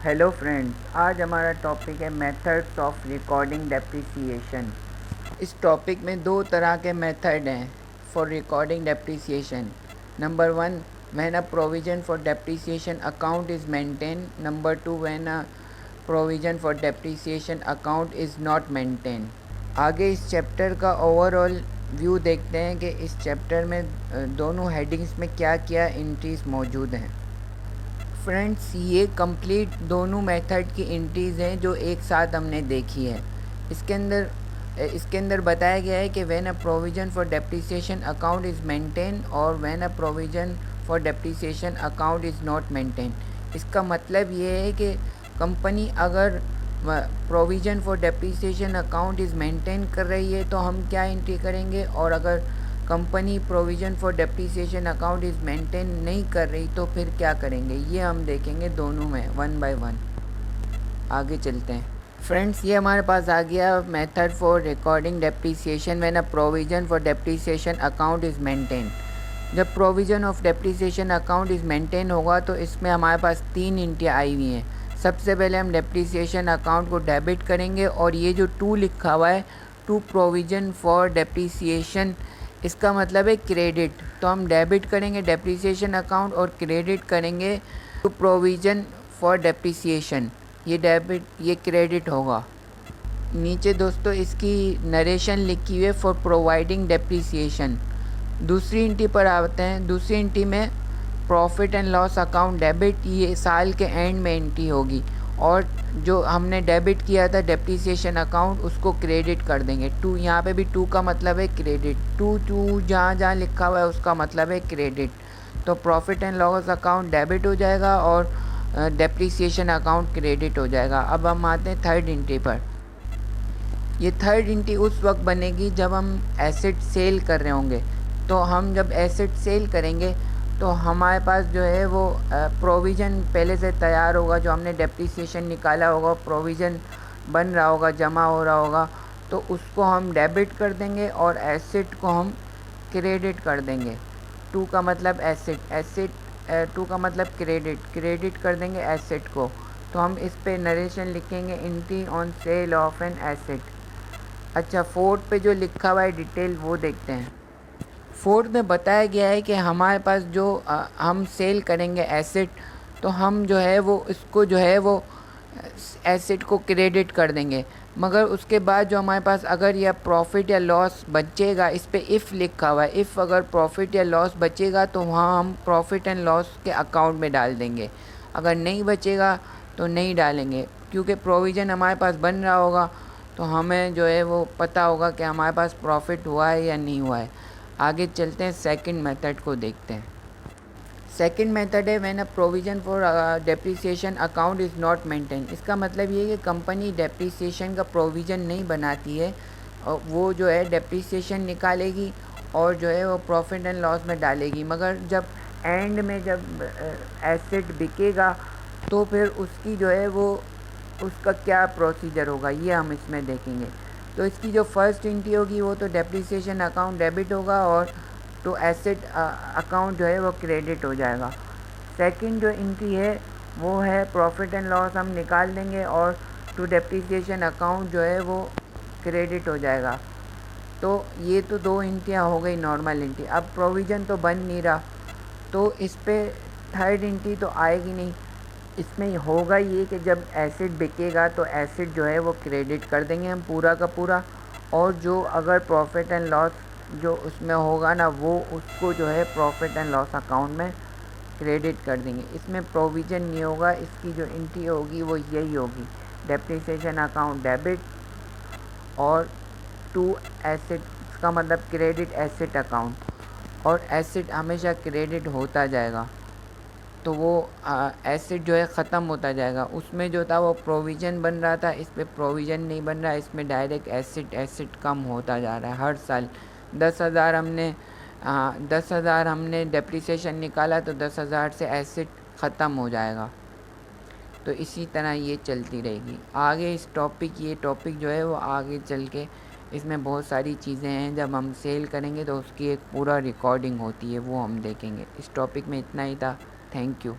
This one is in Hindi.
हेलो फ्रेंड्स, आज हमारा टॉपिक है मेथड्स ऑफ रिकॉर्डिंग डेप्रिसिएशन। इस टॉपिक में दो तरह के मेथड हैं for recording depreciation. Number one, when a provision for depreciation account is maintain. Number two, when a provision for depreciation account is not maintain. आगे इस चैप्टर का ओवरऑल व्यू देखते हैं कि इस चैप्टर में दोनों हेडिंग्स में क्या क्या एंट्रीज मौजूद हैं। फ्रेंड्स, ये कंप्लीट दोनों मेथड की एंट्रीज़ हैं जो एक साथ हमने देखी है। इसके अंदर बताया गया है कि when a provision for depreciation account is maintain और when a provision for depreciation account is not maintain. इसका मतलब ये है कि कंपनी अगर provision for depreciation account is maintain कर रही है तो हम क्या एंट्री करेंगे, और अगर company provision for depreciation account is maintain नहीं कर रही तो फिर क्या करेंगे, ये हम देखेंगे दोनों में वन बाय वन। आगे चलते हैं। फ्रेंड्स, ये हमारे पास आ गया method for recording depreciation when a provision for depreciation account is maintain. जब provision of depreciation account is maintain होगा तो इसमें हमारे पास तीन एंट्रियाँ आई हुई हैं। सबसे पहले हम डेप्रिसिएशन अकाउंट को डेबिट करेंगे और ये जो टू लिखा हुआ है, टू प्रोविज़न फॉर डेप्रिसिएशन, इसका मतलब है क्रेडिट। तो हम डेबिट करेंगे डेप्रिसिएशन अकाउंट और क्रेडिट करेंगे टू प्रोविज़न फॉर डेप्रिसिएशन। ये डेबिट, ये क्रेडिट होगा। नीचे दोस्तों इसकी नरेशन लिखी हुई है फॉर प्रोवाइडिंग डेप्रिसिएशन। दूसरी एंट्री पर आते हैं। दूसरी एंट्री में profit and loss account debit, ये साल के एंड में एंट्री होगी, और जो हमने डेबिट किया था डेप्रिसिएशन अकाउंट उसको क्रेडिट कर देंगे। टू, यहाँ पे भी टू का मतलब है क्रेडिट। टू जहाँ जहाँ लिखा हुआ है उसका मतलब है क्रेडिट। तो profit and loss account debit हो जाएगा और डेप्रिसिएशन अकाउंट क्रेडिट हो जाएगा। अब हम आते हैं थर्ड एंट्री पर। ये थर्ड एंट्री उस वक्त बनेगी जब हम एसेट सेल कर रहे होंगे। तो हम जब एसेट सेल करेंगे तो हमारे पास जो है वो प्रोविज़न पहले से तैयार होगा, जो हमने डेप्रिसिएशन निकाला होगा, प्रोविज़न बन रहा होगा, जमा हो रहा होगा, तो उसको हम डेबिट कर देंगे और एसेट को हम क्रेडिट कर देंगे। टू का मतलब टू का मतलब क्रेडिट कर देंगे एसेट को। तो हम इस पे नरेशन लिखेंगे, entry on sale of an asset. अच्छा, फोर्थ पे जो लिखा हुआ है डिटेल वो देखते हैं। फोर्थ में बताया गया है कि हमारे पास जो हम सेल करेंगे एसेट, तो हम जो है वो इसको जो है वो एसेट को क्रेडिट कर देंगे, मगर उसके बाद जो हमारे पास अगर यह प्रॉफिट या लॉस बचेगा, इस पे इफ़ लिखा हुआ है, इफ़ अगर प्रॉफिट या लॉस बचेगा तो वहाँ हम प्रॉफिट एंड लॉस के अकाउंट में डाल देंगे। अगर नहीं बचेगा तो नहीं डालेंगे, क्योंकि प्रोविज़न हमारे पास बन रहा होगा तो हमें जो है वो पता होगा कि हमारे पास प्रॉफिट हुआ है या नहीं हुआ है। आगे चलते हैं, सेकंड मेथड को देखते हैं। सेकंड मेथड है when a provision for depreciation account is not maintain. इसका मतलब ये है कि कंपनी डेप्रिसिएशन का प्रोविज़न नहीं बनाती है, और वो जो है डेप्रिसिएशन निकालेगी और जो है वो प्रॉफिट एंड लॉस में डालेगी, मगर जब एंड में जब एसेट बिकेगा तो फिर उसकी जो है वो उसका क्या प्रोसीजर होगा ये हम इसमें देखेंगे। तो इसकी जो फर्स्ट एंट्री होगी वो तो डेप्रिसिएशन अकाउंट डेबिट होगा और तो एसेट अकाउंट जो है वो क्रेडिट हो जाएगा। सेकंड जो एंट्री है वो है प्रॉफिट एंड लॉस, हम निकाल देंगे और टू डेप्रिसिएशन अकाउंट जो है वो क्रेडिट हो जाएगा। तो ये तो दो एंट्रियाँ हो गई नॉर्मल एंट्री। अब प्रोविज़न तो बन नहीं रहा, तो इस पे थर्ड एंट्री तो आएगी नहीं। इसमें होगा ये कि जब एसेट बिकेगा तो एसेट जो है वो क्रेडिट कर देंगे हम पूरा का पूरा, और जो अगर प्रॉफिट एंड लॉस जो उसमें होगा ना, वो उसको जो है प्रॉफिट एंड लॉस अकाउंट में क्रेडिट कर देंगे। इसमें प्रोविज़न नहीं होगा, इसकी जो एंट्री होगी वो यही होगी, डेप्रिसिएशन अकाउंट डेबिट और टू एसेट का मतलब क्रेडिट एसेट अकाउंट, और एसेट हमेशा क्रेडिट होता जाएगा। तो वो एसेट जो है ख़त्म होता जाएगा। उसमें जो था वो प्रोविज़न बन रहा था, इस पे प्रोविज़न नहीं बन रहा, इसमें डायरेक्ट एसेट कम होता जा रहा है हर साल। 10,000 हमने डेप्रिसिएशन निकाला तो 10,000 से एसेट ख़त्म हो जाएगा। तो इसी तरह ये चलती रहेगी आगे। ये टॉपिक जो है वो आगे चल के इसमें बहुत सारी चीज़ें हैं, जब हम सेल करेंगे तो उसकी एक पूरा रिकॉर्डिंग होती है, वो हम देखेंगे। इस टॉपिक में इतना ही था। Thank you.